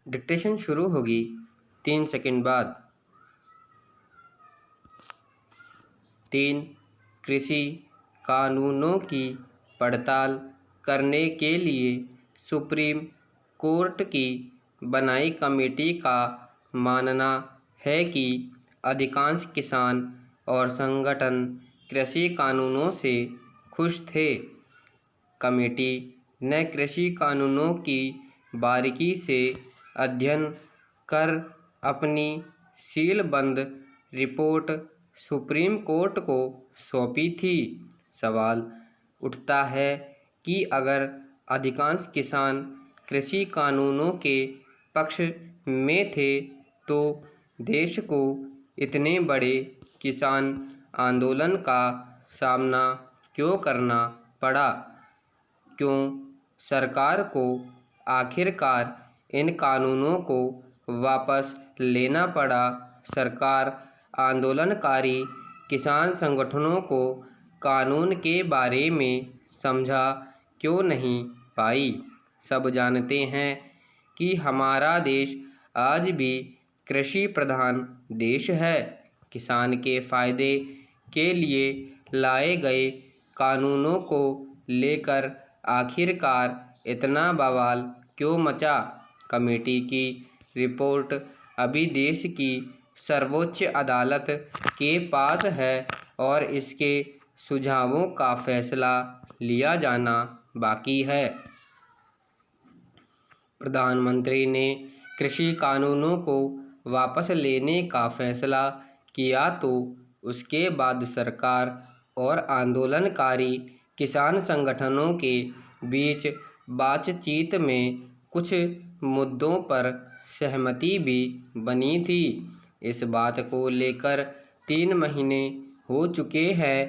Dictation शुरू होगी 3 second बाद। 3. कृषि कानूनों की पड़ताल करने के लिए सुप्रीम कोर्ट की बनाई कमेटी का मानना है कि अधिकांश किसान और संगठन कृषि कानूनों से खुश थे। कमेटी ने कृषि कानूनों की बारीकी से अध्ययन कर अपनी सीलबंद रिपोर्ट सुप्रीम कोर्ट को सौंपी थी। सवाल उठता है कि अगर अधिकांश किसान कृषि कानूनों के पक्ष में थे तो देश को इतने बड़े किसान आंदोलन का सामना क्यों करना पड़ा? क्यों सरकार को आखिरकार इन कानूनों को वापस लेना पड़ा? सरकार आंदोलनकारी किसान संगठनों को कानून के बारे में समझा क्यों नहीं पाई? सब जानते हैं कि हमारा देश आज भी कृषि प्रधान देश है। किसान के फायदे के लिए लाए गए कानूनों को लेकर आखिरकार इतना बवाल क्यों मचा? कमेटी की रिपोर्ट अभी देश की सर्वोच्च अदालत के पास है और इसके सुझावों का फैसला लिया जाना बाकी है। प्रधानमंत्री ने कृषि कानूनों को वापस लेने का फैसला किया तो उसके बाद सरकार और आंदोलनकारी किसान संगठनों के बीच बातचीत में कुछ मुद्दों पर सहमति भी बनी थी। इस बात को लेकर 3 महीने हो चुके हैं।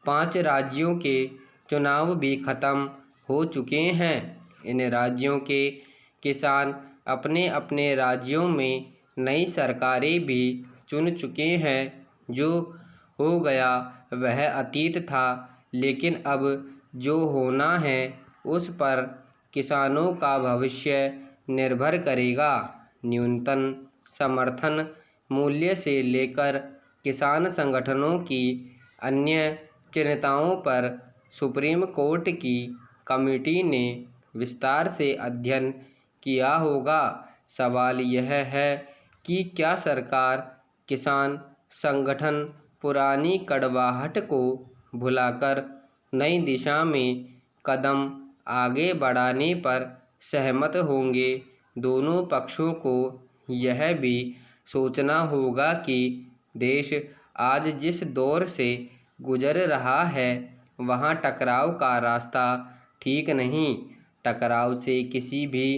5 राज्यों के चुनाव भी खत्म हो चुके हैं। इन राज्यों के किसान अपने अपने राज्यों में नई सरकारें भी चुन चुके हैं। जो हो गया वह अतीत था, लेकिन अब जो होना है उस पर किसानों का भविष्य निर्भर करेगा। न्यूनतम समर्थन मूल्य से लेकर किसान संगठनों की अन्य चिंताओं पर सुप्रीम कोर्ट की कमेटी ने विस्तार से अध्ययन किया होगा। सवाल यह है कि क्या सरकार किसान संगठन पुरानी कड़वाहट को भुलाकर नई दिशा में कदम आगे बढ़ाने पर सहमत होंगे? दोनों पक्षों को यह भी सोचना होगा कि देश आज जिस दौर से गुजर रहा है वहाँ टकराव का रास्ता ठीक नहीं। टकराव से किसी भी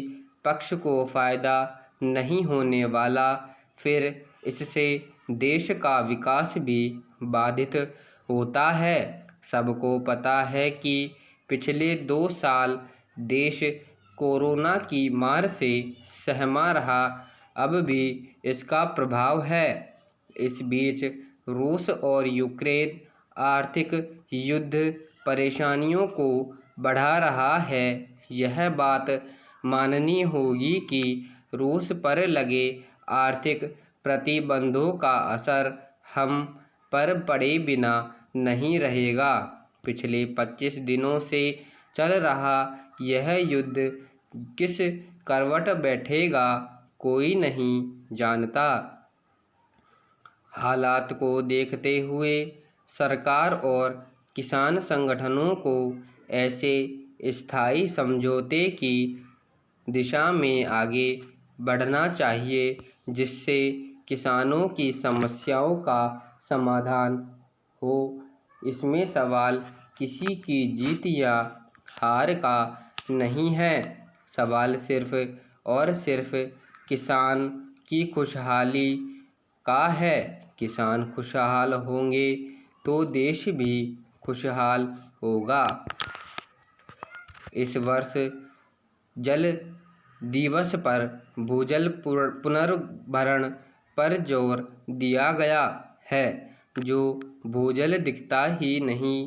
पक्ष को फायदा नहीं होने वाला, फिर इससे देश का विकास भी बाधित होता है। सबको पता है कि पिछले 2 साल देश कोरोना की मार से सहमा रहा, अब भी इसका प्रभाव है। इस बीच रूस और यूक्रेन आर्थिक युद्ध परेशानियों को बढ़ा रहा है। यह बात माननी होगी कि रूस पर लगे आर्थिक प्रतिबंधों का असर हम पर पड़े बिना नहीं रहेगा। पिछले 25 दिनों से चल रहा यह युद्ध किस करवट बैठेगा कोई नहीं जानता। हालात को देखते हुए सरकार और किसान संगठनों को ऐसे स्थायी समझौते की दिशा में आगे बढ़ना चाहिए जिससे किसानों की समस्याओं का समाधान हो। इसमें सवाल किसी की जीत या हार का नहीं है, सवाल सिर्फ और सिर्फ किसान की खुशहाली का है। किसान खुशहाल होंगे तो देश भी खुशहाल होगा। इस वर्ष जल दिवस पर भूजल पुनर्भरण पर जोर दिया गया है। जो भूजल दिखता ही नहीं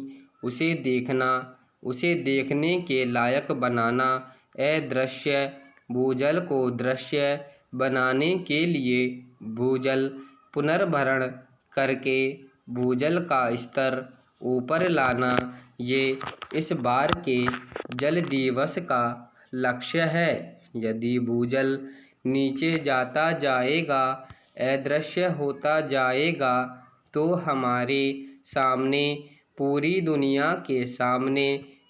उसे देखना, उसे देखने के लायक बनाना, अदृश्य भूजल को दृश्य बनाने के लिए भूजल पुनर्भरण करके भूजल का स्तर ऊपर लाना, ये इस बार के जल दिवस का लक्ष्य है। यदि भूजल नीचे जाता जाएगा, अदृश्य होता जाएगा, तो हमारे सामने, पूरी दुनिया के सामने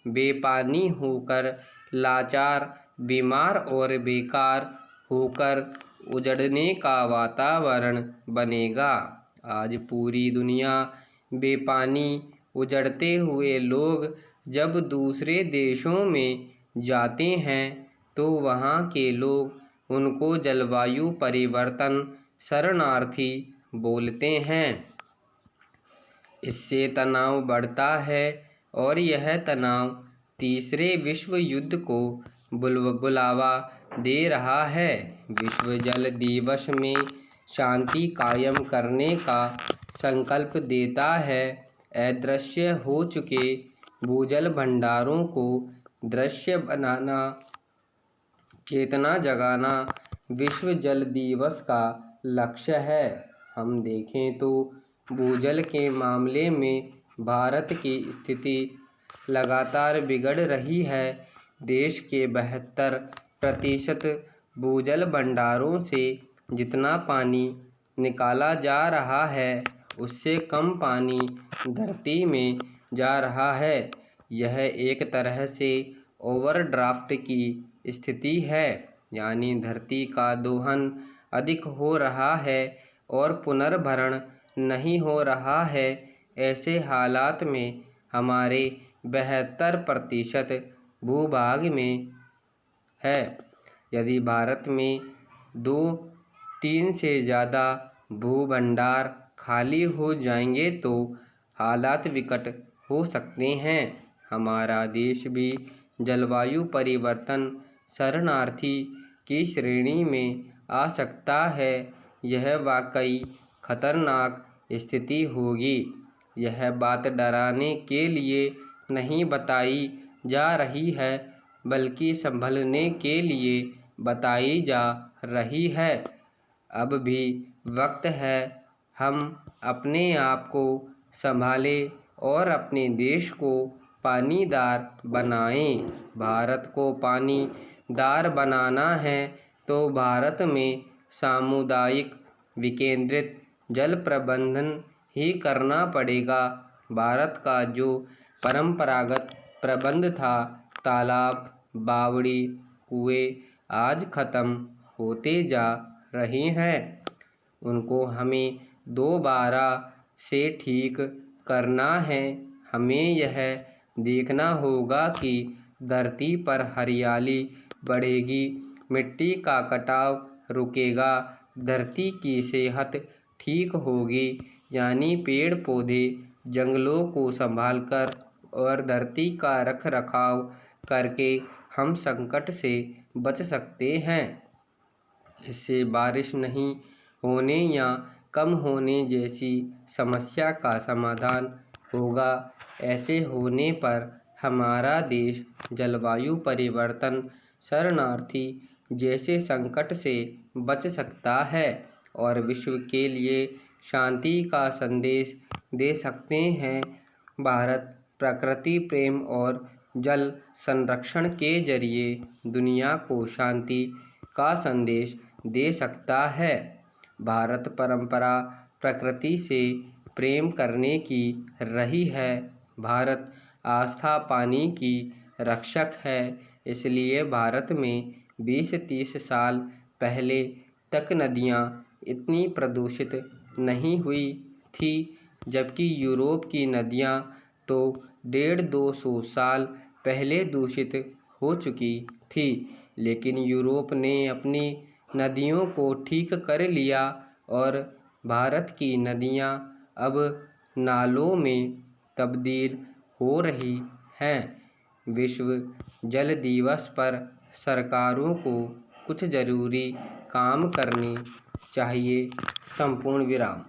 बेपानी होकर, लाचार, बीमार और बेकार होकर उजड़ने का वातावरण बनेगा। आज पूरी दुनिया बेपानी, उजड़ते हुए लोग जब दूसरे देशों में जाते हैं तो वहाँ के लोग उनको जलवायु परिवर्तन शरणार्थी बोलते हैं। इससे तनाव बढ़ता है और यह तनाव तीसरे विश्व युद्ध को बुलावा दे रहा है। विश्व जल दिवस में शांति कायम करने का संकल्प देता है। अदृश्य हो चुके भूजल भंडारों को दृश्य बनाना, चेतना जगाना विश्व जल दिवस का लक्ष्य है। हम देखें तो भूजल के मामले में भारत की स्थिति लगातार बिगड़ रही है। देश के 72% भूजल भंडारों से जितना पानी निकाला जा रहा है, उससे कम पानी धरती में जा रहा है। यह एक तरह से ओवरड्राफ्ट की स्थिति है, यानी धरती का दोहन अधिक हो रहा है और पुनर्भरण नहीं हो रहा है। ऐसे हालात में हमारे 72% भूभाग में है। यदि भारत में 2-3 से ज़्यादा भूभंडार खाली हो जाएंगे तो हालात विकट हो सकते हैं। हमारा देश भी जलवायु परिवर्तन शरणार्थी की श्रेणी में आ सकता है। यह वाकई खतरनाक स्थिति होगी। यह बात डराने के लिए नहीं बताई जा रही है, बल्कि संभलने के लिए बताई जा रही है। अब भी वक्त है हम अपने आप को संभालें और अपने देश को पानीदार बनाएं। भारत को पानीदार बनाना है तो भारत में सामुदायिक विकेंद्रित जल प्रबंधन ही करना पड़ेगा। भारत का जो परंपरागत प्रबंध था, तालाब, बावड़ी, कुएं, आज खत्म होते जा रहे हैं। उनको हमें दोबारा से ठीक करना है। हमें यह देखना होगा कि धरती पर हरियाली बढ़ेगी, मिट्टी का कटाव रुकेगा, धरती की सेहत ठीक होगी, यानी पेड़ पौधे जंगलों को संभालकर और धरती का रख रखाव करके हम संकट से बच सकते हैं। इससे बारिश नहीं होने या कम होने जैसी समस्या का समाधान होगा। ऐसे होने पर हमारा देश जलवायु परिवर्तन शरणार्थी जैसे संकट से बच सकता है और विश्व के लिए शांति का संदेश दे सकते हैं। भारत प्रकृति प्रेम और जल संरक्षण के जरिए दुनिया को शांति का संदेश दे सकता है। भारत परंपरा प्रकृति से प्रेम करने की रही है। भारत आस्था पानी की रक्षक है। इसलिए भारत में 20-30 साल पहले तक नदियाँ इतनी प्रदूषित नहीं हुई थी, जबकि यूरोप की नदियाँ तो 150-200 साल पहले दूषित हो चुकी थी। लेकिन यूरोप ने अपनी नदियों को ठीक कर लिया और भारत की नदियाँ अब नालों में तब्दील हो रही हैं। विश्व जल दिवस पर सरकारों को कुछ ज़रूरी काम करने चाहिए। संपूर्ण विराम।